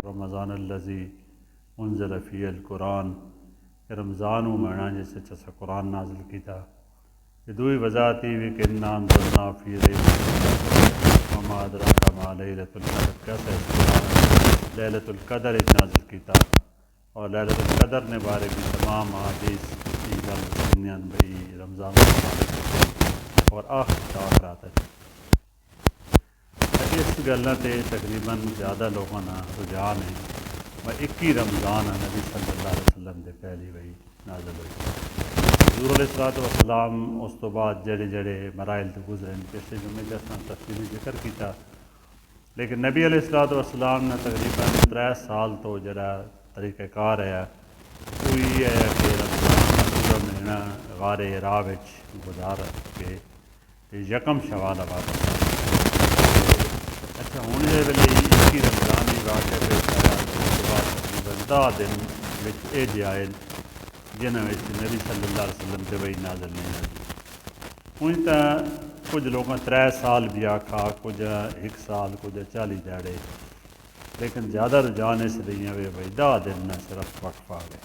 رمضان الذی انزل فی القرآن، رمضان و مہینہ جس سے چسا قرآن نازل کیتا یہ دوئی وضاحتی بھی کہ انا انزلنا فی لیلۃ وما ادراک ما لیلۃ القدر، کیسا اس قرآن لیلۃ القدر نازل کیتا، اور لیلۃ القدر نے بارے بھی تمام احادیث کی گل سنیان بھئی رمضان مبارک اور آخر تک رہتا ہے۔ اس گلوں سے تقریباً زیادہ لوگوں کا رجحان ہے میں 21 رمضان نبی صلی اللہ علیہ وسلم کے پہلی وہی نازل ہوئی۔ حضور علیہ الصلوۃ والسلام اس تو بعد جڑے مراحل تو گزرے پچھلے جمعے جیسا تفصیلی ذکر کیتا، لیکن نبی علیہ الصلوۃ والسلام نے تقریباً 3 سال تو جڑا طریقہ کار ہے وہ یہ ہے کہ رمضان کا پورا مہینہ غار ہرا وچ گزار کے یکم شوال واپس اچھا ہوں یہ ویلے 21 رمضان کی واقعہ پیش آیا، اس کے بعد تقریباً 10 دن وچ یہ جے آئے جنہوں نبی صلی اللہ علیہ وسلم سے وہی نازل نہیں ہوئی۔ ہوں تو کچھ لوگوں 3 سال بھی آکھا، کچھ 1 سال، کچھ 40 دیہڑے، لیکن زیادہ رجحان اس لیے ہوئے بھائی 10 دن میں صرف وقف آ گئے۔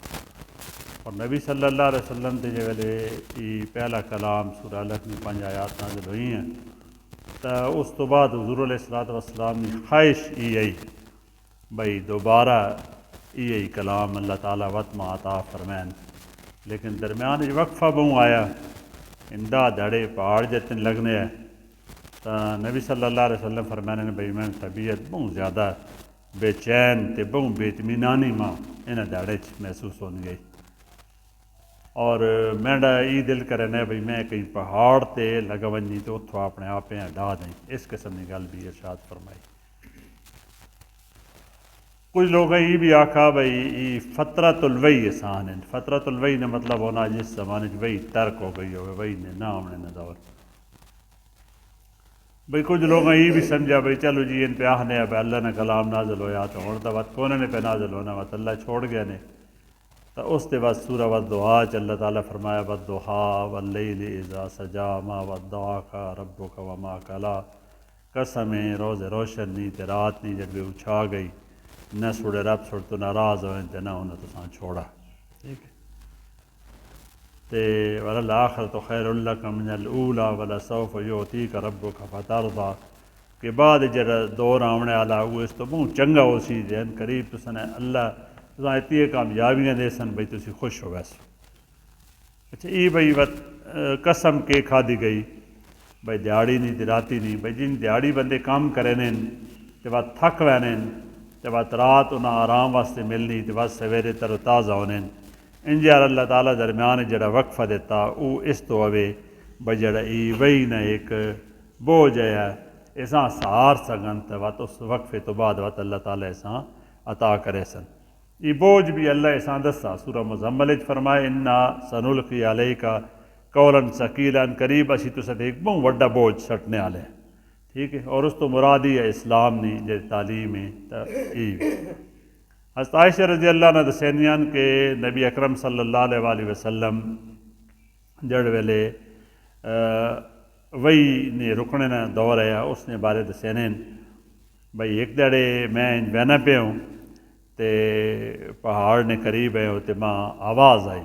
اور نبی صلی اللہ علیہ وسلم سے جے ویلے یہ پہلا کلام سورہ الق میں 5 آیات نازل ہوئی ہیں، تو اس تو بعد حضور علیہ الصلوۃ والسلام کی خواہش یہ بھئی دوبارہ یہ کلام اللہ تعالیٰ وطمہ عطا فرمائن، لیکن درمیان وقفہ بہوں آیا ان 10 دھڑے پہاڑ جتن لگنے ہیں، تو نبی صلی اللہ علیہ وسلم فرمانے بھئی میں طبیعت بہت زیادہ بے چین تے بہت بے اطمینانی ماں انہیں دھڑے محسوس ہونی گئی، اور میرا یہ دل کرنا بھئی میں کہیں پہاڑ تے لگا ونجی تو اتھو اپنے آپ ہٹا دیں، اس قسم کی گل بھی ارشاد فرمائی۔ کچھ لوگ یہ بھی آکھا بھئی یہ فترۃ الوحی احسان ہے، فترۃ الوحی نے مطلب ہونا جس زمانے وہی ترک ہو گئی ہوئے وہی نے نہ آمنے نہ دور بھئی۔ کچھ لوگ یہ بھی سمجھا بھئی چلو جی ان پہ آہنے اب اللہ نے کلام نازل ہویا تو ہوں تو وقت کون نے پہ نازل ہونا وقت اللہ چھوڑ گیا نے، تو اس کے بعد سورہ والضحیٰ چ اللہ تعالیٰ فرمایا والضحیٰ واللیل اذا سجا ما ودعک ربک وما قلی، قسمیں روز روشن نہیں تے رات نہیں جب اچھا گئی، نہ سوڑے رب سوڑ تو ناراض ہوئیں تے نہ انہیں تو سان چھوڑا، ٹھیک ہے تے والآخرۃ خیر لک من الاولی ولسوف یعطیک ربک فترضی کہ بعد جڑا دور آمنے والا وہ اس تو بہت چنگا ہو سی جن قریب تو سن اللہ تو اتنی کامیابیاں دے سن بھئی تسی خوش ہو ویسے۔ اچھا یہ بھئی قسم کے کھادی گئی بھئی دیہڑی نہیں تے راتی نہیں، بھئی جن دیہڑی بندے کام کرے نے تے بعد تھک وینے تے بعد رات انہیں آرام واسطے ملنی تے بعد سویرے تر و تازہ ہونے انجار اللہ تعالیٰ درمیان جڑا وقفہ دیتا وہ اس تو ہوئے بھئی جڑا یہ وہی نہ ایک بوجھ ہے ایسا سہار سکن تے بعد اس وقفے تو بعد بعد اللہ تعالیٰ ایسا عطا کرے سن۔ یہ بوجھ بھی اللہ ایسا دستا سورہ مزمل فرمائے انا سنلقی علیک قولا ثقیلا، قریب اسی تو ساتھ ایک بہت بڑا بوجھ سٹنے والے ہیں، ٹھیک ہے، اور اس تو مرادی ہے اسلام نہیں جی تعلیم ہے۔ حضرت عائشہ رضی اللہ عنہ دسینیان کہ نبی اکرم صلی اللہ علیہ وآلہ وسلم جڑ ویلے وہی نے رکنے نہ دور ہے اس نے بارے دسینین بھئی ایک دڑے میں بہنا پہ ہوں تے پہاڑ نے قریب ہے تے ماں آواز آئی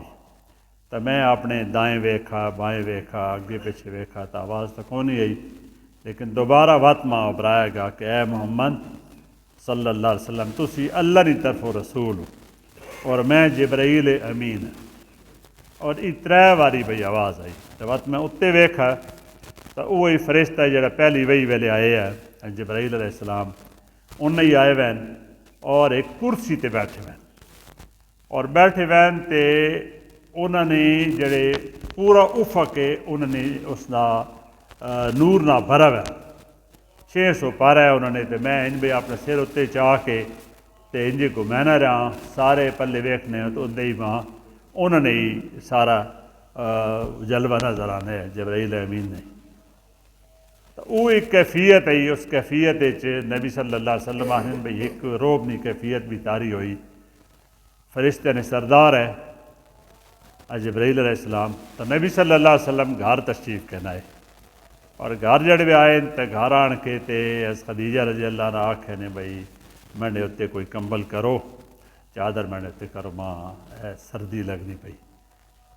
تو میں اپنے دائیں ویکھا بائیں ویکھا اگے پیچھے ویکھا تو آواز تو کونی آئی، لیکن دوبارہ وقت ماں ابھرائے گا کہ اے محمد صلی اللہ علیہ وسلم تسی اللہ کی طرف رسول ہو اور میں جبرائیل امین، اور یہ 3 باری بھئی آواز آئی تو وقت میں اتنے ویکھا تو وہی فرشتہ جڑا پہلی وہی ویلے آئے ہیں جبرائیل علیہ السلام انہیں ہی آئے وین اور ایک کرسی تے بیٹھے وین اور بیٹھے وین تے انہوں نے جڑے پورا افق ہے انہوں نے اس دا نور نہ بھرا وین 600 پارا ہے انہوں نے تے میں ان بھی اپنے سر اتنے چاہ کے تے انجے کو میں نہ رہا سارے پلے ویکھنے تو اندے ہی ماں انہوں نے ہی سارا جلوہ نظر آنے ہے جبرائیل امین نے، تو وہ ایک کیفیت ہے اس کیفیت نبی صلی اللہ علیہ وسلم آخر بھئی ایک روبنی کیفیت بھی تاری ہوئی، فرشتے نے سردار ہے جبرائیل علیہ السلام تو نبی صلی اللہ علیہ وسلم گھر تشریف کہنا ہے اور گھر جڑے بھی آئے تو گھر آن کے تے اس خدیجہ رضی اللہ عنہ آکھے نے بھئی میں نے اتنے کوئی کمبل کرو چادر میں نے اتنے کرو ماں سردی لگنی پئی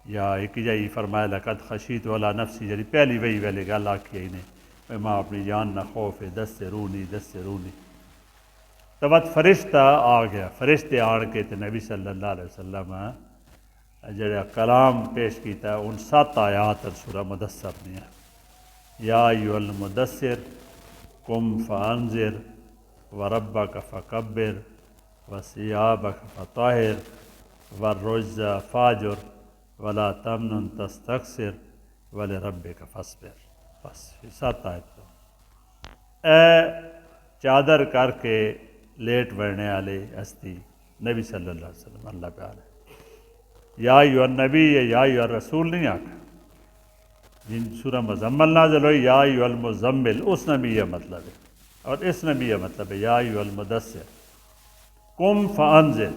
یا ایک جائی فرمایا لقد خشیت والا نفسی جی پہلی وہی ویلے گل آکھی آئی نے بھئی ماں اپنی جان نہ خوف ہے دس سے رونی تو بات فرشتہ آ گیا فرشتے آن کے تے نبی صلی اللہ علیہ وسلم جڑا کلام پیش کیتا ان 7 آیات سورہ مدثر نے یا ایھا المدثر قم فانذر وربک فکبر وثیابک فطہر والرجز فاہجر ولا تمنن تستکثر ولربک فاصبر بس یہ 7 آیت چادر کر کے لیٹ بڑھنے والے ہستی نبی صلی اللہ علیہ وسلم اللہ پیارے یا ایھا النبی یا ایھا الرسول نہیں آکھا جن سورہ مزمل نازل ہوئی یا ایھا المزمل اس نے بھی یہ مطلب ہے اور اس نے بھی یہ مطلب ہے یا ایھا المدثر قم فانذر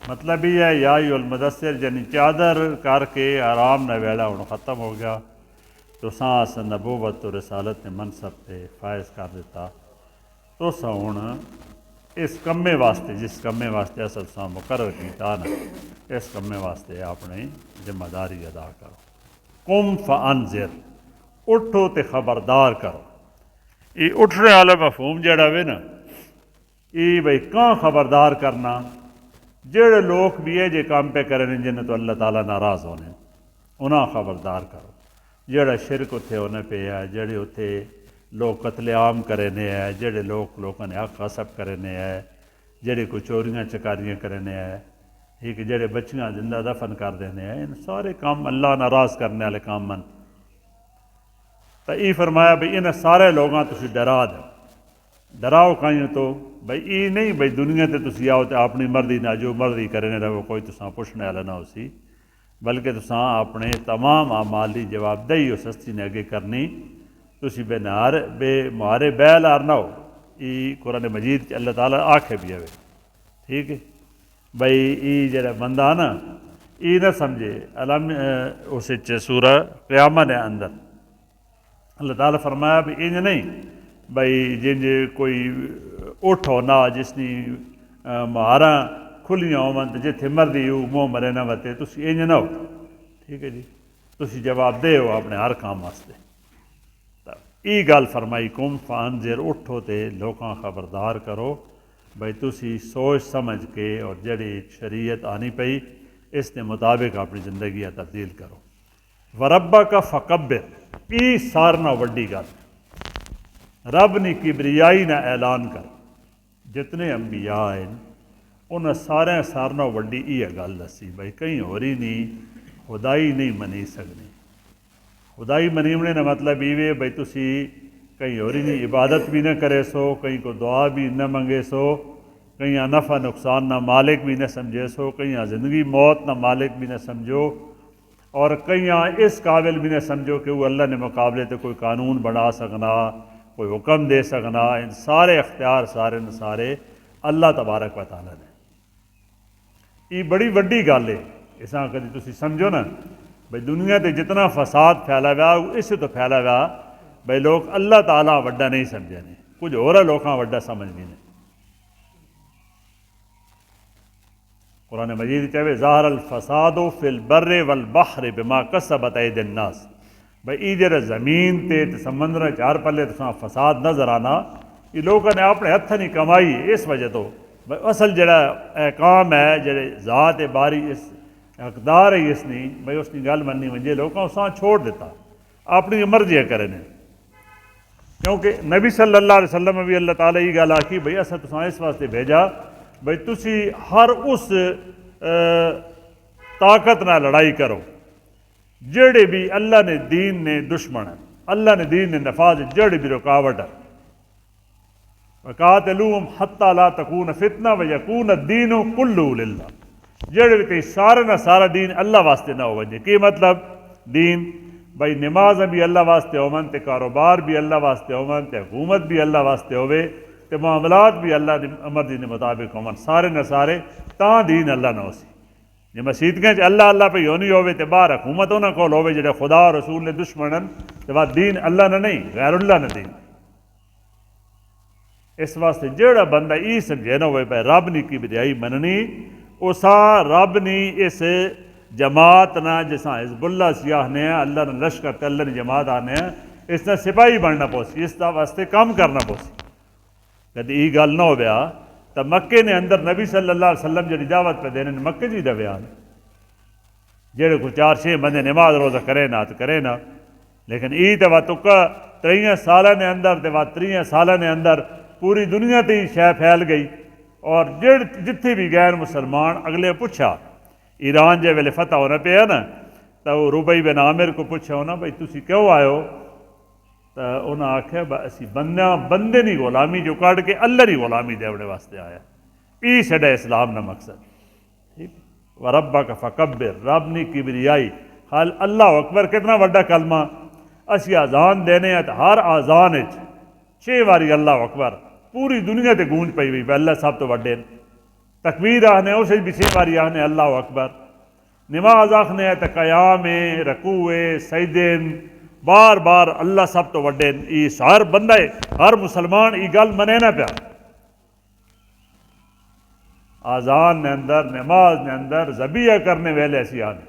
مطلب یہ ہے یا ایھا المدثر یعنی چادر کر کے آرام نہ ویلا ہوں ختم ہو گیا تو سانس نبوت و رسالت نے منصب تے فائز کر دیتا تو سا ہوں اس کمے واسطے جس کمے واسطے اصل سا مقرر کیتا نا اس کمے واسطے اپنی ذمہ داری ادا کرو قم فانذر اٹھو تے خبردار کرو یہ اٹھنے والا مفہوم جڑا وے نا یہ بھئی کہاں خبردار کرنا جڑے لوگ بھی یہ جے کام پہ کریں جنہیں تو اللہ تعالیٰ ناراض ہونے انہاں خبردار کرو جڑا شرک اتھے ہونے پہ ہے جڑے اتھے لوگ قتل عام کرنے ہے جڑے لوگوں نے حق غصب کرنے ہے جڑے کو چوریاں چکاریاں کرنے ہے ایک جڑے بچیاں زندہ دفن کر دینے ہیں ان سارے کام اللہ ناراض کرنے والے کام من تو یہ فرمایا بھئی ان سارے لوگاں تسی ڈرا دو ڈراؤ کہیں تو بھئی یہ نہیں بھئی دنیا تے تسی آؤ تے اپنی مرضی نہ جو مرضی کرنے رہو کوئی تساں پوچھنے والا نہ ہو سی بلکہ تساں اپنے تمام اعمال دی جواب دہی اس ہستی نے اگے کرنی تسی بے مہارے بیل آر نہ ہو یہ قرآن مجید اللہ تعالیٰ آکھے بھی ہوئے ٹھیک ہے بھئی یہ جڑا بندہ نا یہ نہ سمجھے علم اس سورہ قیامہ نے اندر اللہ تعالیٰ فرمایا بھی انج نہیں بھئی جن کوئی اٹھ ہونا جس نے مہاراں کھلیاں ہون تے جتھے مرضی ہو منہ مرے نہ وتے تسی انج نہ ہو ٹھیک ہے جی تسی جواب دے ہو اپنے ہر کام واسطے یہ گل فرمائی قم فانذر اٹھو تے لوکاں خبردار کرو بھئی تسی سوچ سمجھ کے اور جڑی شریعت آنی پئی اس کے مطابق اپنی زندگی تبدیل کرو وربک فکبر یہ سارنا وڈی گل رب نے کبریائی نہ اعلان کر جتنے انبیاء ہیں انہیں سارے سارنا وڈی یہ گل دسی بھئی کہیں ہو رہی نہیں خدائی نہیں منی سکنی خدائی منیمنے کا مطلب یہ بھئی تسی کہیں ہو رہی نہیں عبادت بھی نہ کرے سو کہیں کو دعا بھی نہ منگے سو کہیں نفع نقصان نہ مالک بھی نہ سمجھے سو کہیں زندگی موت نہ مالک بھی نہ سمجھو اور کہیں اس قابل بھی نہ سمجھو کہ وہ اللہ نے مقابلے تے کوئی قانون بنا سکنا کوئی حکم دے سکنا ان سارے اختیار سارے اللہ تبارک و تعالیٰ نے یہ بڑی وڈی گل ہے اساں کدی تسی سمجھو نا بھئی دنیا تے جتنا فساد پھیلا ہوا اس تو پھیلا ہوا بھئی لوگ اللہ تعالیٰ وڈا نہیں سمجھے نے کچھ اور لوگاں وڈا سمجھ بھی نہیں قرآن مجید چاہے ظاہر الفساد فی البر والبحر بما کسبت ایدی الناس بھئی یہ جڑا زمین تے سمندر چار پلے تو فساد نظر آنا یہ لوگوں نے اپنے ہتھ نہیں کمائی اس وجہ تو بھئی اصل جڑا کام ہے جڑے ذات باری اس اقدار ہے اس نے بھئی اس نے گل مننی ونجے لوگوں اساں چھوڑ دیتا اپنی مرضی کرنے کیونکہ نبی صلی اللہ علیہ وسلم بھی اللہ تعالیٰ یہ گل آکھی بھئی اساں تساں اس واسطے بھیجا بھئی تسی ہر اس طاقت نہ لڑائی کرو جڑے بھی اللہ نے دین نے دشمن ہے اللہ نے دین نے نفاذ جڑے بھی رکاوٹ ہے وقاتلوہم حتی لا تکون فتنہ ویکون الدین کلہ للہ جڑے بھی کئی سارا نہ سارا دین اللہ واسطے نہ ہو وجے کی مطلب دین بھئی نماز بھی اللہ واسطے ہومن تے کاروبار بھی اللہ واسطے ہومن تے حکومت بھی اللہ واسطے ہوئے تے معاملات بھی اللہ مرضی کے مطابق ہومن سارے نہ سارے تاں دین اللہ نہ ہو سی جی مسیتیں اللہ اللہ پہ یونی ہوئے تے باہر حکومت انہاں کول ہوئے جڑے خدا اور رسول نے دشمنن تو وہ دین اللہ نے نہیں غیر اللہ نے دین. اس واسطے جیڑا بندہ یہ سمجھے نہ ہوئے پہ رب نی کی بدیائی مننی اسا رب نی اس جماعت نہ جساں حزب اللہ سیاہ نے اللہ نے لشکر تے اللہ نے جماعت آنے اس نے سپاہی بننا پوسی اس دا واسطے کام کرنا پوسی. کدی یہ گل نہ ہو بیا تو مکے نے اندر نبی صلی اللہ علیہ وسلم جڑی دعوت پہ دینے مکے جی دا بیان جڑے کو 4-6 بندے نماز روزہ کرے نہ تو کرے نہ لیکن ای تے وا تکا 30 سالہ نے اندر تے وا 30 سالہ نے اندر پوری دنیا تے شے پھیل گئی. اور جتھے بھی غیر مسلمان اگلے پوچھا ایران جے ویلے فتح ہونا پیا نا تو ربیع بن عامر کو پوچھا ہونا بھائی تسی کیوں آئے ہو تو انہاں آکھیا اسی بندے نہیں غلامی جو کٹ کے اللہ کی غلامی دیوڑے واسطے آیا. ای سڈا اسلام نا مقصد. وربک فکبر رب نی کبریائی حال اللہ اکبر کتنا وڈا کلمہ. اسی آزان دینے ہیں تو ہر آزان 6 واری اللہ اکبر پوری دنیا تے گونج پئی ہوئی اللہ سب تو وڈے. تکبیر آخنے اسے بھی 6 واری آخنے اللہ اکبر. نماز آخنے ہے تو قیام رکوع سجدے بار بار اللہ سب تو وڈے. یہ ہر بندہ ہر مسلمان یہ گل منے نہ پیا. آزان نے اندر نماز نے اندر ذبیح کرنے ویلے اسی آنے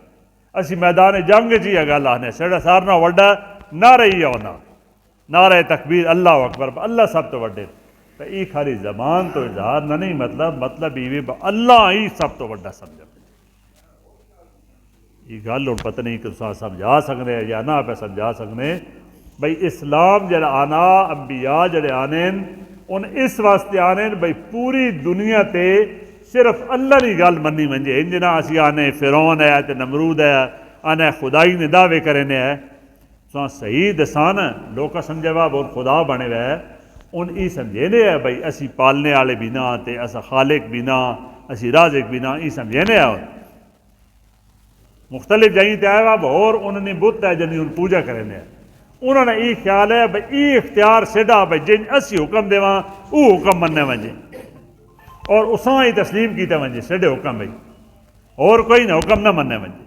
اسی میدان جنگ جی یہ گل آنے سڑا سارنا وڈا نعرہ ہی ہونا نعرہ تکبیر اللہ اکبر اللہ سب تو وڈے. تو یہ خالی زبان تو اظہار نہ نہیں مطلب یہ اللہ ہی سب تو وڈا سمجھا. یہ گل ہوں پتہ نہیں کہ سمجھا سکنے یا نہ پہ سمجھا سکنے. بھئی اسلام جڑا آنا انبیاء جڑے آنے ان اس واسطے آنے بھئی پوری دنیا تے صرف اللہ کی گل منی منجے. انجنا اسی آنے فرعون ہے تے نمرود ہے آنے خدائی نے دعوے کرنے ہے تو صحیح دسان لوگ سمجھے وا بہت خدا بنے ہوئے ہے ان ای سمجھینے ہے بھئی اسی پالنے والے بھی نہ تے اسا خالق بھی نہ اسی رازق بھی نہ ای سمجھینے ہے. مختلف جائیں تے آئے وا اور انہوں نے بت ہے جنہی ان پوجا کرنے ہیں. انہوں نے یہ خیال ہے بھئی ای اختیار سیدھا بھئی جن اسی حکم دے وہاں او حکم مننے ونجے اور اساں ہی تسلیم کیتے ونجے سیدھے حکم بھئی اور کوئی نہ حکم نہ مننے ونجے.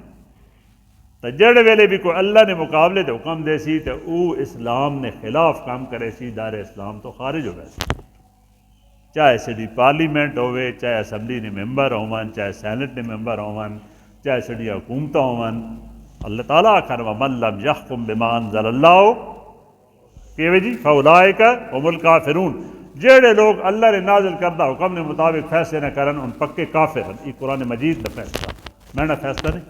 تو جڑے ویلے بھی کوئی اللہ نے مقابلے تے حکم دے سی تو او اسلام نے خلاف کام کرے سی دار اسلام تو خارج ہو گئے سی. چاہے سیدھی پارلیمنٹ ہوئے چاہے اسمبلی نے ممبر ہون چاہے سینٹ نے ممبر ہون چاہے سڑی حکومت ہون. اللہ تعالیٰ آخر وَمَن لَمْ يَحْكُمْ بِمَا أَنزَلَ اللَّهُ کہ جی فَأُولَٰئِكَ هُمُ الْكَافِرُونَ. جیڑے لوگ اللہ نے نازل کردہ حکم نے مطابق فیصلے نہ کرن ان پکے کافر ہیں. یہ قرآن مجید کا فیصلہ میں نہ فیصلہ نہیں.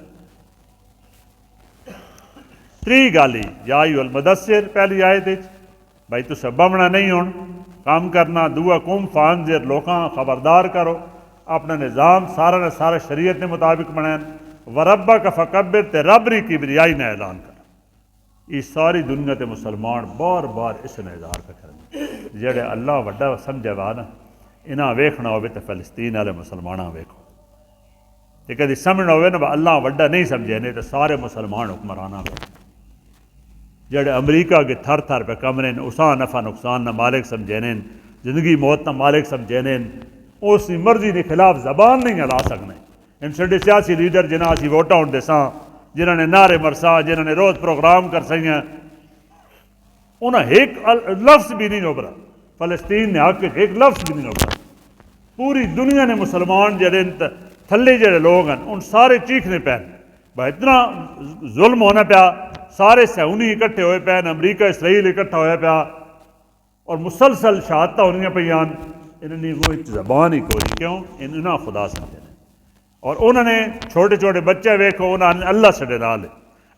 3 گالی یا ایھا المدثر پہلی آیت بھائی تو بمنا نہیں ہون کام کرنا. دعا قوم فانذر لوکاں خبردار کرو اپنا نظام سارا شریعت نے مطابق بنائیں. وربک فکبر تے رب ری کبریائی نے اعلان کر. یہ ساری دنیا تے مسلمان بار بار اس نے اظہار پہ کریں جڑے اللہ وڈا سمجھے وا نا انہاں ویکھنا ہوئے تو فلسطین والے مسلماناں ویکھو تے کدی سمجھنا ہوئے نا اللہ وڈا نہیں سمجھے نہیں تو سارے مسلمان حکمراناں ویکھو جڑے امریکہ کے تھر تھر پہ کمرے اساں نفع نقصان نہ مالک سمجھینے زندگی موت نہ مالک سمجھینے اس کی مرضی کے خلاف زبان نہیں ہلا سکنے. ان سڈے سیاسی لیڈر جنہاں اسی ووٹاں ہوں دساں جنہوں نے نعرے مرساں جنہوں نے روز پروگرام کر سکیں انہاں ایک لفظ بھی نہیں ابھرا. فلسطین نے حق ایک لفظ بھی نہیں ابھرا. پوری دنیا نے مسلمان جڑے تھلے جڑے لوگ ہیں ان سارے چیخنے پے بھائی اتنا ظلم ہونا پیا. سارے صہیونی اکٹھے ہوئے پے امریکہ اسرائیل اکٹھا ہویا پیا اور مسلسل شہادتہ ہونیاں پیان. انہوں نے کوئی زبان ہی کوئی کیوں انہاں خدا سمجھے اور انہوں نے چھوٹے چھوٹے بچے ویکھو انہوں نے اللہ سے نال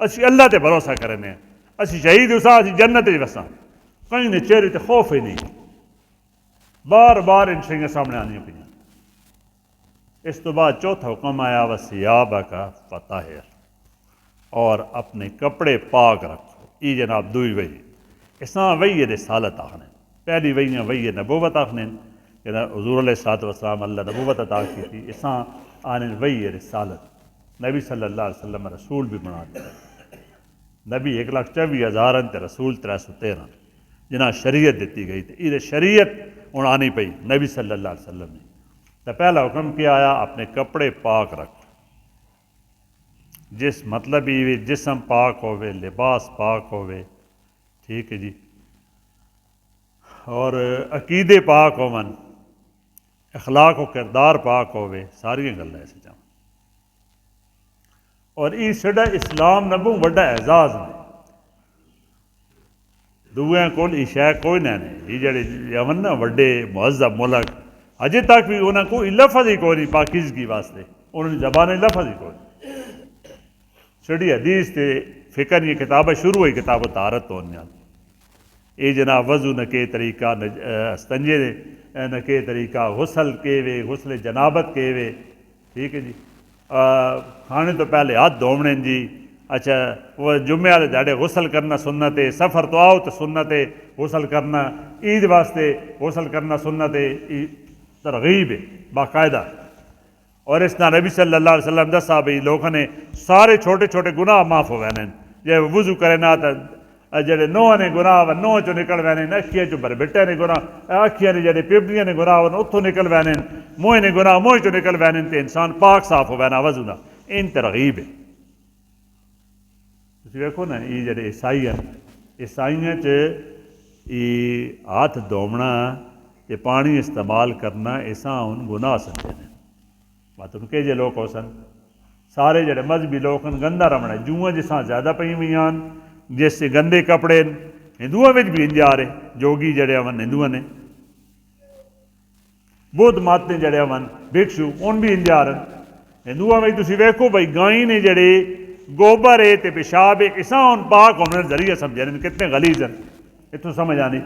اسی اللہ تے بھروسہ کرنے ہیں. اسی شہید اساں اسی جنت ہی وساں کہیں نے چہرے تے خوف ہی نہیں. بار بار ان شیئں سامنے آنی پہ. اس تو بعد چوتھا حکم آیا وَثِيَابَكَ فَطَهِّرْ اور اپنے کپڑے پاک رکھو. یہ جناب دوئی وحی اساں وحی رسالت آخنے. پہلی وحیاں وحی نبوت آخنے حضور علیہ السلام اللہ نبوت عطا کی تھی. اساں آنے وحی رسالت. نبی صلی اللہ علیہ وسلم رسول بھی بنا دیا. نبی 1,24,000 تے رسول 313 جنہاں شریعت دیتی گئی تھی. یہ شریعت ہوں آنی پئی نبی صلی اللہ علیہ وسلم نے. تو پہلا حکم کیا آیا اپنے کپڑے پاک رکھو. جس مطلب یہ جسم پاک ہوئے لباس پاک ہوئے ٹھیک ہے جی. اور عقیدے پاک ہون، اخلاق و کردار پاک ہوئے، ساری گلیں ایسے چاہوں. اور یہ سڈا اسلام نبو بڑا اعزاز ہے. دوئیں کول یہ شے کوئی نہ نہیں. یہ جڑے یمن نا وڈے مہذب ملک، اجے تک بھی انہوں کو لفظ ہی کوئی نہیں پاکیزگی واسطے، انہوں نے زبان لفظ ہی کوئی نہیں. سڑی حدیث تے فکر یہ کتابیں شروع ہوئی کتاب و طہارت تو یہ جناب وضو نہ کے طریقہ، استنجے نہ کے طریقہ، غسل کے وے، غسل جنابت کے وے. ٹھیک ہے جی. کھانے تو پہلے ہاتھ دھونے جی. اچھا وہ جمعے والے دہاڑے غسل کرنا سنت ہے، سفر تو آؤ تو سنت ہے غسل کرنا، عید واسطے غسل کرنا سنت ہے، ترغیب ہے باقاعدہ. اور اس طرح نبی صلی اللہ علیہ وسلم دسا بھائی لوگوں نے سارے چھوٹے چھوٹے گناہ معاف ہو گئے. جی وضو کرے نہ تو جڑے نوہ نے گناہ نوہ چو نکل وینے، اکھیاں چو بربٹے نے گناہ، اکھیاں نے جڑے پیپڑیاں نے گناہ اتوں نکل وینے، موہ نے گناہ موہ چو نکل وینے، تے انسان پاک صاف ہو وینا وضو دا. ان ترغیب ہے. تسی دیکھو نا یہ جڑے عیسائی ہیں، عیسائیاں چ یہ ہاتھ دھونا تے پانی استعمال کرنا ایسا ان گناہ سمجھے نے. بات ان کے جے لوگ ہو سن سارے جڑے مذہبی لوگ گندہ رمنا جوئیں جساں زیادہ پہ ہوئی آن، جس سے گندے کپڑے ہندوؤں میں بھی انجا رہے. جوگی جڑے ہون ہندوؤں نے، بدھ ماتیں جڑے ہون بھکشو ان بھی انجا رہے. ہندوؤں میں تسی ویکھو بھائی گائیں نے جڑے گوبر ہے تے پیشاب ہے اساں ان پاک ہونے ذریعہ سمجھے ہیں. کتنے غلیظ ہیں اتوں سمجھ آنی.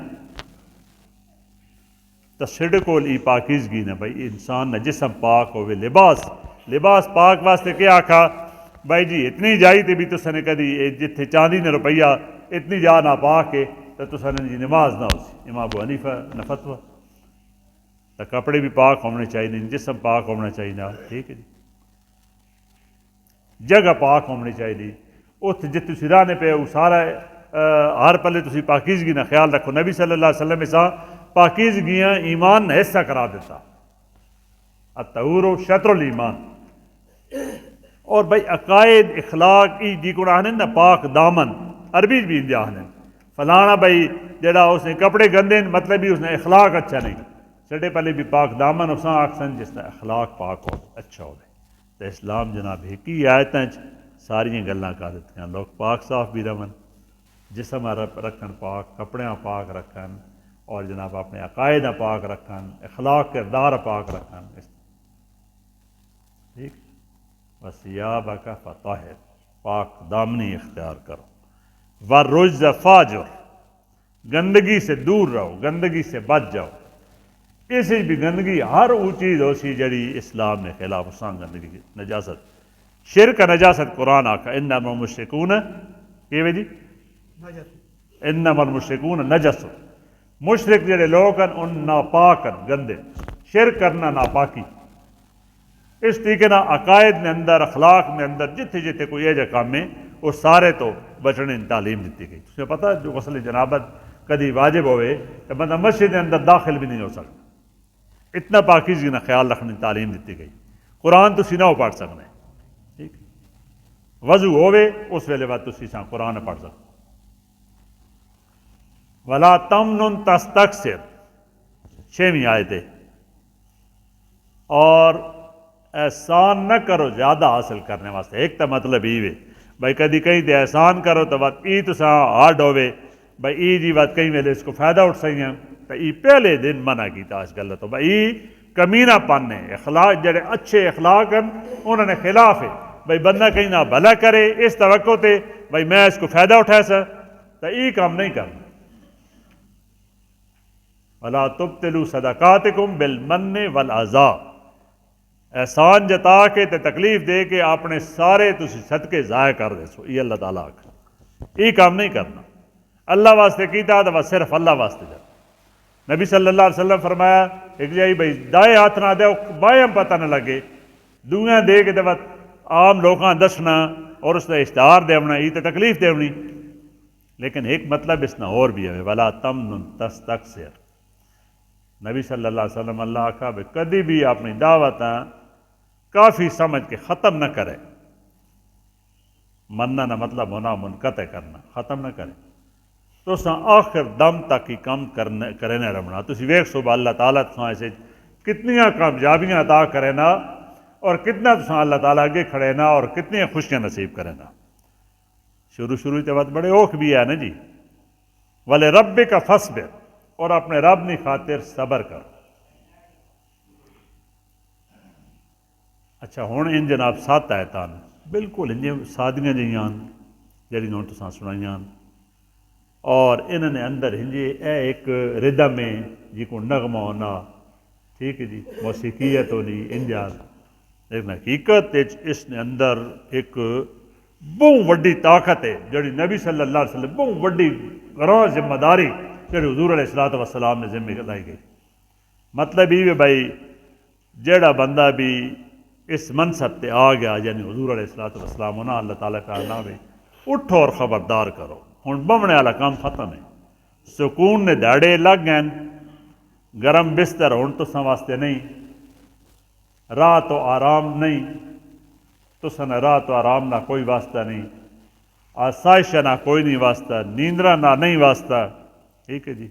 تو سڈ کول ای پاکیزگی نے بھائی انسان نہ جسم پاک ہوئے. لباس پاک واسطے کیا آکھا بھائی جی اتنی جائی تے بھی تسا نے کدی جتھے چاندی نے روپیہ اتنی جا نہ پاک ہے تو تسا نے نماز نہ ہو سی. امام ابو حنیفہ نہ فتویٰ. تو کپڑے بھی پاک ہونے چاہیے، جسم پاک ہونا چاہیے. ٹھیک ہے جی. جگہ پاک ہونی چاہیے. ات جتنے تسی رہنے پہ وہ سارا ہر پلے تسی پاکیزگی نہ خیال رکھو. نبی صلی اللہ علیہ وسلم اساں پاکیزگیاں ایمان نہ حصہ کرا دیتا. الطہور شطر الایمان. اور بھائی عقائد اخلاق جی کو آنے نا پاک دامن، عربی بھی انجا آنے فلانا بھائی جڑا اس نے کپڑے گندے مطلب بھی اس نے اخلاق اچھا نہیں. سڈے پہلے بھی پاک دامن اساں آکسن جس نے اخلاق پاک ہو اچھا ہو. تو اسلام جناب ایک ہی آیتیں ساری گلاں کر دیتی ہیں. لوگ پاک صاف بھی رہن، جسم رکھن پاک، کپڑیاں پاک رکھن، اور جناب اپنے عقائد پاک رکھن، اخلاق کردار پاک رکھن. ٹھیک. وَثِيَابَكَ فَطَهِّرْ، پاک دامنی اختیار کرو. وَالرُّجْزَ فَاجُرْ، گندگی سے دور رہو، گندگی سے بچ جاؤ. اسی بھی گندگی ہر وہ چیز ہو سی جڑی اسلام نے خلاف اسان گندگی نجاست. شرک نجاست قرآن آکھا انما المشرکون کہ جی انما المشرکون نجس. مشرک جڑے لوگ ہیں ان ناپاک گندے. شرک کرنا ناپاکی. اس طریقے نہ عقائد نے اندر، اخلاق نے اندر جتھے جتھے کوئی ایجا کام ہے وہ سارے تو بچنے تعلیم دیتی گئی. تمہیں پتہ جو غسل جنابت کدی واجب ہوئے تو بندہ مسجد کے اندر داخل بھی نہیں ہو سکتا. اتنا پاکیزگی نہ خیال رکھنے تعلیم دیتی گئی. قرآن تسی نہ پڑھ سکنے. ٹھیک. وضو ہوئے اس ویلے بعد تسی ساں قرآن پڑھ سکتے. وَلَا تَمْنُن تَسْتَكْثِرْ، 6ویں آیت ہے. اور احسان نہ کرو زیادہ حاصل کرنے واسطے. ایک تو مطلب یہ ہے بھائی کدی کہیں تے احسان کرو تو بات ای تو ہارڈ ہوئے بھائی ای جی بات کہیں ویلے اس کو فائدہ اٹھ سکیں ہیں تو ای پہلے دن منع کیتا آج کل. تو بھائی کمینہ پن ہے. اخلاق جڑے اچھے اخلاق ہیں انہوں نے خلاف ہے بھائی بندہ کہیں نہ بھلا کرے اس توقع تے بھائی میں اس کو فائدہ اٹھا سا تو ای کام نہیں کرنا. وَلَا تُبْتِلُوا صَدَقَاتِكُمْ بِالْمَنِّ وَالْعَذَا، احسان جتا کے تے تکلیف دے کے اپنے سارے تسی صدقے ضائع کر دے سو. یہ اللہ تعالیٰ آکھا یہ کام نہیں کرنا. اللہ واسطے کیتا تو بس صرف اللہ واسطے جا. نبی صلی اللہ علیہ وسلم فرمایا ایک جائی بھائی دائیں ہاتھ نہ دے بائیں پتہ نہ لگے، دویاں دے کے تو عام لوگاں دسنا اور اس کا اشتہار دیونا یہ تو تکلیف دیونی. لیکن ایک مطلب اس نہ اور بھی ہے وَلَا تَمْنُن تَسْتَكْثِرْ. نبی صلی اللہ علیہ وسلم اللہ آکھا بھائی کدی بھی اپنی دعوتاں کافی سمجھ کے ختم نہ کرے. مننا نہ مطلب ہونا منقطع کرنا، ختم نہ کرے. تو آخر دم تک ہی کم کرنے رہنا. تسی ویکھ صبح اللہ تعالیٰ ایسے کتنیاں کامیابیاں عطا کرے نا اور کتنا اللہ تعالیٰ اگے کھڑے نا اور کتنی خوشیاں نصیب کرے نا. شروع تے وقت بڑے اوکھ بھی ہے نا جی. والے رب کا فصبر، اور اپنے رب نی خاطر صبر کر. اچھا ہوں ان جناب 7 آیتان بالکل ان سادیاں جہاں جہاں ہوں تساں سنائیاں، اور انہوں نے اندر ہنجے اے ایک ردم ہے جی کو نغمہ ہونا، ٹھیک ہے جی، موسیقیت ہونی انجا، لیکن حقیقت اس نے اندر ایک بہت وڈی طاقت ہے جڑی نبی صلی اللہ علیہ وسلم بہت وڈی گراں ذمہ داری جڑی حضور علیہ الصلوۃ والسلام نے ذمہ لائی گئی. مطلب یہ بھائی جیڑا بندہ بھی اس منصب تے آ گیا یعنی حضور علیہ الصلوۃ والسلام ہونا اللہ تعالیٰ کا نام ہے، اٹھو اور خبردار کرو. ہوں بمنے والا کام ختم ہے. سکون نے داڑے لگ گئے، گرم بستر ہوں تساں واسطے نہیں، رات و آرام نہیں، تساں رات و آرام نہ کوئی واسطہ نہیں، آسائش نہ کوئی نہیں واسطہ، نیندرا نہ نہیں واسطہ، ٹھیک ہے جی.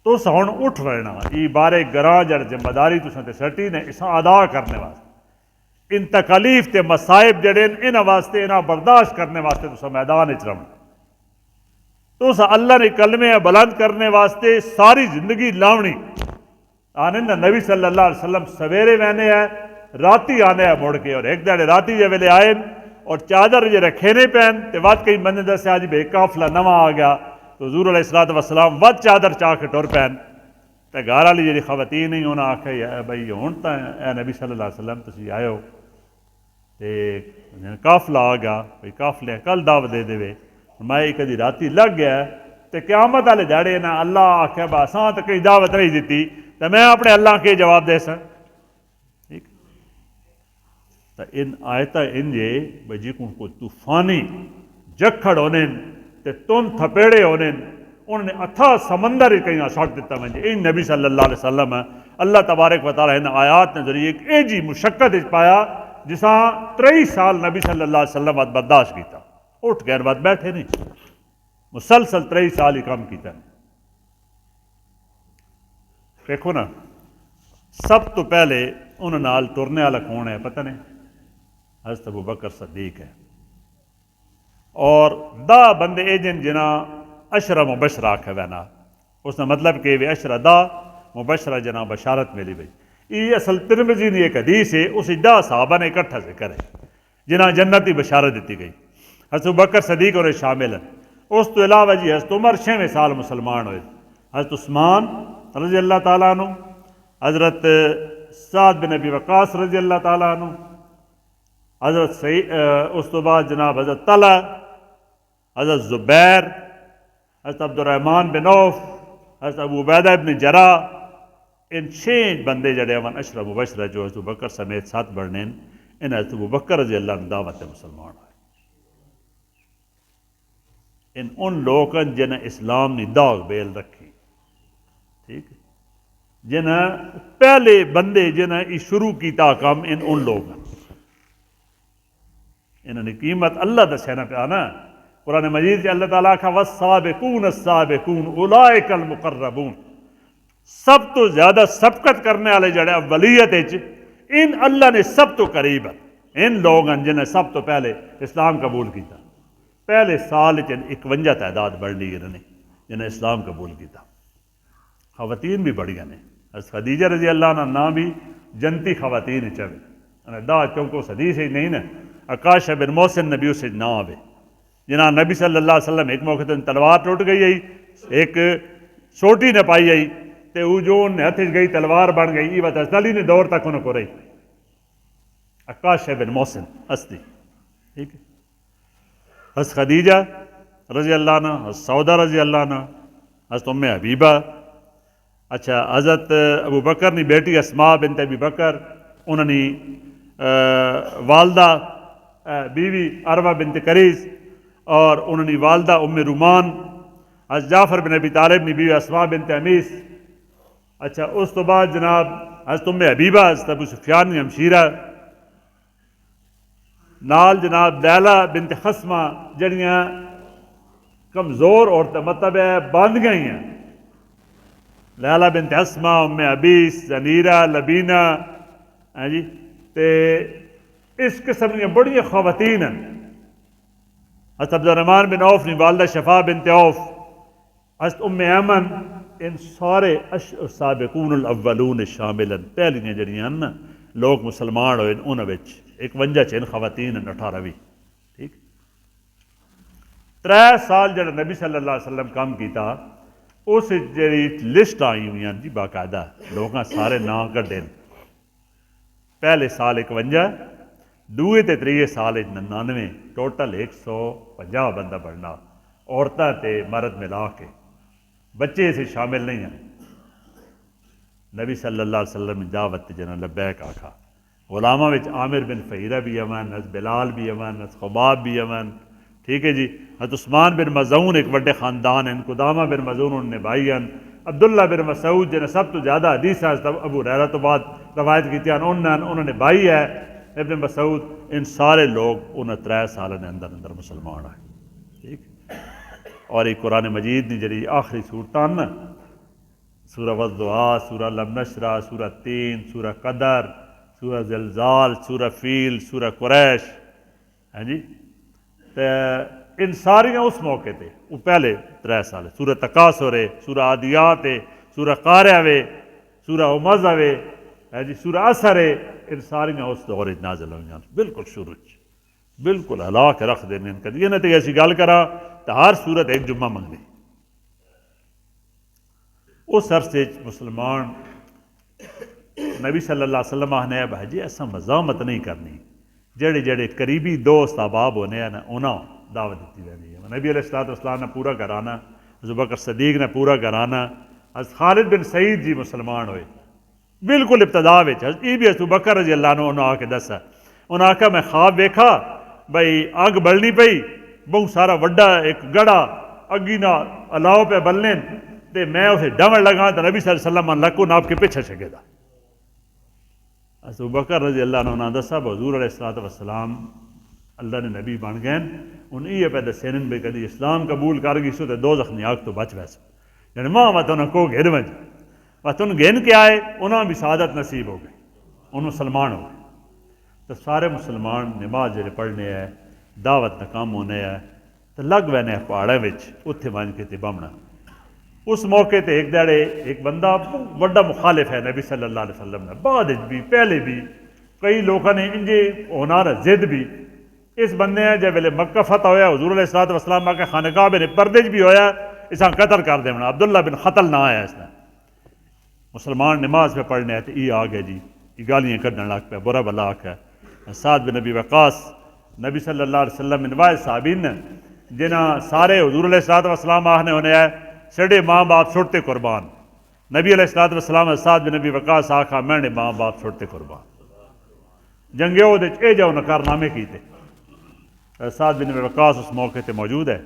تساں ہوں اٹھ رہنا، یہ بارے گراں جڑ ذمہ داری تساں تے سٹی نے اساں ادا کرنے واسطے، ان تکالیف تے مصائب جڑے انہاں واسطے انہاں برداشت کرنے واسطے تساں میدان وچ رہنا. تساں اللہ نے کلمے بلند کرنے واسطے ساری زندگی لاونی. آنے نا نبی صلی اللہ علیہ وسلم سویرے وینے ہے راتی آنے ہے مڑ کے، اور ایک دہڑے راتی جے ویلے آئے اور چادر جے رکھینے پین تے واقعی بندے دسیا جی بے قافلہ نواں آ گیا تو حضور علیہ الصلوۃ والسلام ود چادر چاہ کے ٹر پین تے گھر والی جی خواتین نہیں انہاں آکھیا بھائی ہن تاں اے نبی صلی اللہ علیہ وسلم تسی آئے ہو تے قافلہ آ گیا بھائی قافلے کل دعوت دے دے میں کدی راتی لگ گیا تے قیامت والے دہڑے نا اللہ آکھے با اساں تے کئی دعوت نہیں دیتی تے میں اپنے اللہ کے جواب دے سا. ٹھیک تو ان آیتاں انجے بھئی جی کو طوفانی جکھڑ ہونے تے تن تھپیڑے ہونے انہوں نے اتھا سمندر کہیں سٹ دیتا ونجے. ان نبی صلی اللہ علیہ وسلم اللہ تبارک و تعالیٰ ان آیات نے ذریعے ایک ایجی مشقت پایا جساں 3 سال نبی صلی اللہ علیہ وسلم برداشت کیتا. اٹھ گئے بعد بیٹھے نہیں، مسلسل 3 سال ہی کام کیتا. دیکھو نا سب تو پہلے انہوں نال ٹرنے والا کون ہے پتہ نہیں؟ حضرت ابو بکر صدیق ہے. اور 10 بندے ایجن جنا اشرا مبشرہ آکھے وینا، اس نے مطلب کہ وہ اشرا 10 مبشرہ جنا بشارت ملی بھئی. یہ اصل ترمذی نے ایک حدیث ہے، اس 10 صحابہ نے اکٹھا ذکر ہے جنہاں جنتی بشارت دیتی گئی. حضرت ابو بکر صدیق اور شامل ہیں. اس تو علاوہ جی حضرت عمر 6ویں سال مسلمان ہوئے، حضرت عثمان رضی اللہ تعالیٰ عنہ، حضرت سعد بن ابی وقاص رضی اللہ تعالیٰ عنہ، حضرت اس تو بعد جناب حضرت طلحہ، حضرت زبیر، حضرت عبد الرحمن بن عوف، حضرت ابو عبیدہ بن جراح. ان 6 بندے جڑے ون اشرا مبشرہ جو حضرت بکر سمیت 7 بڑھنے ان حضرت ابو بکر رضی اللہ عنہ دعوت مسلمان ہوئے. ان لوگوں جنہیں اسلام نے داغ بیل رکھی، ٹھیک ہے، جنہیں پہلے بندے جنہیں شروع کیتا کام ان لوگوں انہوں نے قیمت اللہ دسینا پیا نا. قرآن مجید اللہ تعالیٰ کا والسابقون السابقون اولئک المقربون، سب تو زیادہ سبقت کرنے والے جڑے اولیت ان اللہ نے سب تو قریب ان لوگوں جنہیں سب تو پہلے اسلام قبول کیتا. پہلے سال 51 تعداد بڑھ لی انہوں نے جنہیں اسلام قبول کیتا. خواتین بھی بڑھ گئے نے. حضرت خدیجہ رضی اللہ عنہ نام بھی جنتی خواتین چوے دا چونکہ اس حدیث ہی نہیں نا عکاشہ بن محسن نبی اسے نام آوے جنہاں نبی صلی اللہ علیہ وسلم ایک موقع تلوار ٹوٹ گئی ہے ایک چھوٹی نہ پائی ہے تے وہ جو ان ہتھ گئی تلوار بن گئی یہ بات علی نے دور تک انہوں کو رہی. عکاشہ بن محسن اسدی، ٹھیک ہے. حضرت خدیجہ رضی اللہ عنہ، حضرت سعودہ رضی اللہ عنہ، حضرت ام حبیبہ، اچھا حضرت ابو بکر نے بیٹی اسماء بنت ابی بکر، انہوں نے والدہ بیوی عروہ بنت کریز، اور انہوں نے والدہ ام رومان، حضرت جعفر بن ابی طالب نے بیوی اسماء بنت امیس. اچھا اس تو بعد جناب حضرت ام حبیبہ، حضرت ابو سفیان نے ہمشیرہ، نال جناب لیلہ بنت خصمہ جڑیاں کمزور عورتیں مطلب ہے باندھ گئی ہیں، لیلہ بنت اسما، ام ابیس، زنیرہ، لبینہ، ہاں جی، تے اس قسم کی بڑی خواتین ہیں. حضرت عبد الرحمن بن عوف نے والدہ شفا بنت عوف، حضرت ام ایمن، ان سارے سابقون الاولون شامل ہیں. پہلیاں جڑیاں نا لوگ مسلمان ہوئے انہاں وچ 51 چ خواتین 18ویں. ٹھیک 3 سال جڑا نبی صلی اللہ علیہ وسلم کام کیتا، اس جڑی لسٹ آئی ہوئی ہیں جی باقاعدہ لوگاں سارے نام کڈے. پہلے سال 51، دوے تے تریے سال 99، ٹوٹل 150 بندہ بڑھنا، عورتیں تے مرد ملا کے، بچے اسے شامل نہیں ہیں. نبی صلی اللہ علیہ وسلم نے دعوت جنہاں لبیک آکھا. غلامہ وچ عامر بن فہیرہ بھی امن، حضرت بلال بھی امن، حضرت خباب بھی امن. ٹھیک ہے جی. حضرت عثمان بن مظعون ایک بڑے خاندان ہیں، قدامہ بن مظعون انہوں نے بھائی ہیں. عبداللہ بن مسعود جنہیں سب تو زیادہ حدیث ہے ابو ہریرہ تو بعد روایت کی ہیں، انہوں نے بھائی ہے ابن مسعود. ان سارے لوگ انہیں 3 سال نے اندر اندر مسلمان آئے. ٹھیک. اور یہ قرآن مجید نے جڑی آخری صورتان نا، سورہ والضحیٰ، سورہ لم نشرح، سورہ تین، سورہ قدر، سورہ زلزال، سورہ فیل، سورہ قریش، ہاں جی، ان ساریاں اس موقع تے وہ پہلے 3 سال. سورہ تکاثر ہے، سورہ عادیات ہے، سورہ قارعہ ہے، سورہ ہمزہ ہے، ہاں جی، سورہ عصر ہے. ان ساریاں اس دور نازل ہوئی ہیں بالکل شروع بالکل ہلا کے رکھ دینے. یہ نہ تو ایسی گل کرا تو ہر صورت ایک جمعہ منگنی. اس عرصے مسلمان نبی صلی اللہ علیہ وسلم آخنے بھائی جی ایسا مزاحمت نہیں کرنی. جڑے جڑے قریبی دوست احباب ہونے ہیں نا انہاں دعوت دیتی رہنی ہے. نبی علیہ الصلوۃ والسلام نے پورا گھرانہ، ابوبکر صدیق نے پورا گھرانہ، حضرت خالد بن سعید جی مسلمان ہوئے بالکل ابتدا وچ. یہ بھی ابوبکر رضی اللہ عنہ انہوں آ کے دسا، انہوں آکھا میں خواب ویکھا بھئی اگ بلنی پئی، بہت سارا وڈا ایک گڑا اگی نہ الاؤ پہ بلنے تے میں اسے ڈمن لگا تو نبی صلی اللہ علیہ وسلم لکو ناپ کے پیچھے چکے دا. ابوبکر رضی اللہ عنہ دسا حضور علیہ الصلوۃ والسلام اللہ نے نبی بن گئے. ان یہ پہ دسین بھئی کدی اسلام قبول کر گئی سو تے دوزخ نہیں آگ تو بچ ویسے. یعنی ماں مت انہوں کو گھر ونج بس ان گھن کے آئے انہوں بھی سعادت نصیب ہو گئی، انہوں مسلمان ہو گئے. تو سارے مسلمان نماز جڑے پڑھنے ہیں، دعوت نہ کام ہونے ہیں تو لگ وینے پہاڑے وچ اتھے ون کے تے بمنا. اس موقع تے ایک دیڑے ایک بندہ بڑا مخالف ہے نبی صلی اللہ علیہ وسلم نے، بعد بھی پہلے بھی کئی لوگوں نے انجے ہونا رہا زد بھی. اس بندے ہیں جب ویلے مکہ فتح ہویا حضور علیہ الصلوۃ والسلام آ کے خانقاہ بن پردج بھی ہویا اساں قتل کر دینا. عبداللہ بن خطل نہ آیا اس نے. مسلمان نماز پہ پڑھنے تو یہ آ گئے جی یہ گالیاں کڈن لگ پہ برا بلا آکھا. سعد بن نبی وقاص نبی صلی اللہ علیہ وسلم من واحد صحابین جنہاں سارے حضور علیہ الصلوۃ والسلام آخنے ہونے ہے سڑے ماں باپ چھوڑتے قربان. نبی علیہ الصلوۃ والسلام سعد بن نبی وقاص آکھا میں نے ماں باپ چھوڑتے قربان. جنگے وہ اے جاؤ نکارنامے کیتے. سعد بن نبی وقاص اس موقع تے موجود ہے.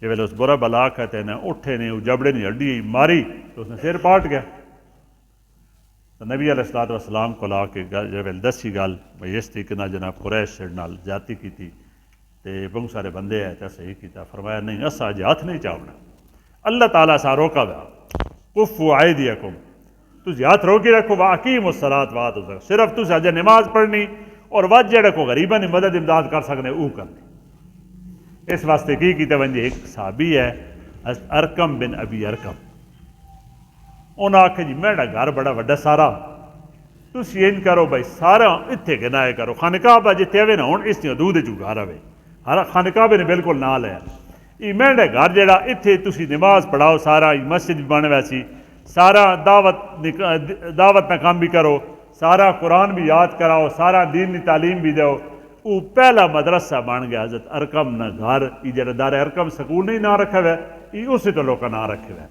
یہ ویلے اس برا بلا کہتے ہیں اٹھے نے جبڑے نے ہڈی ماری تو اس نے سر پاٹ گیا. تو نبی علیہ الصلوۃ والسلام کو لا کے جب دسی گل بھئی اس طریقے نال جناب قریش نال زیادتی کی تے بہت سارے بندے ہیں تے صحیح کیتا. فرمایا نہیں اسا اج ہاتھ نہیں چاونا. اللہ تعالیٰ سا روکا ہوا کفوا ایدیکم، تسی ہاتھ روکی رکھو واقیم الصلاۃ واتو الزکاۃ. صرف تسی اج نماز پڑھنی اور وجہ جڑے کو غریباں دی مدد امداد کر سکنے او کرنی. اس واسطے کی کیتے ونجے ایک صحابی ہے ارکم بن ابی ارکم، انہوں نے آکھا جی میرا گھر بڑا وڈا سارا تسی ان کرو بھائی سارا اتھے گنائے کرو خانقاہ با جتے ہوئے نا ہون اس نے حدود جو گھر آوے ہر خانقاہ نے بالکل نال ہے. یہ میرا گھر جڑا اتھے تسی نماز پڑھاؤ سارا مسجد بھی بن ویسی سارا دعوت نہ کام بھی کرو سارا قرآن بھی یاد کراؤ سارا دین کی تعلیم بھی دو. وہ پہلا مدرسہ بن گیا حضرت ارکم نہ گھر یہ جڑا دار ارکم سکول نہیں نہ رکھا ہوا یہ اسی تو لوگوں نہ رکھے ہوئے.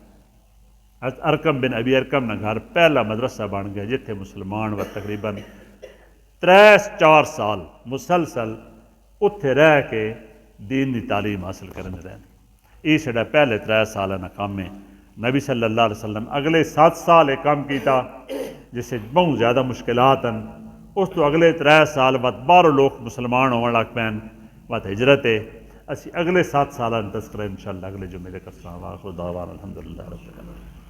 حضرت ارکم بن ابی ارکم نہ گھر پہلا مدرسہ بن گیا جتھے مسلمان و تقریباً 3-4 سال مسلسل اتھے رہ کے دین کی تعلیم حاصل کرنے رہے. یہ سڑا پہلے 3 سال کام ہے. نبی صلی اللہ علیہ وسلم اگلے 7 سال ایک کام کیتا جس سے بہت زیادہ مشکلات ہیں. اس تو اگلے 3 سال بعد 12 لوگ مسلمان ہونے لگ پین بعد ہجرت ہے. اسی اگلے 7 سالہ تذکرہ انشاءاللہ اگلے جمعے تک کرساں واخر دعوانا الحمدللہ رب العالمین.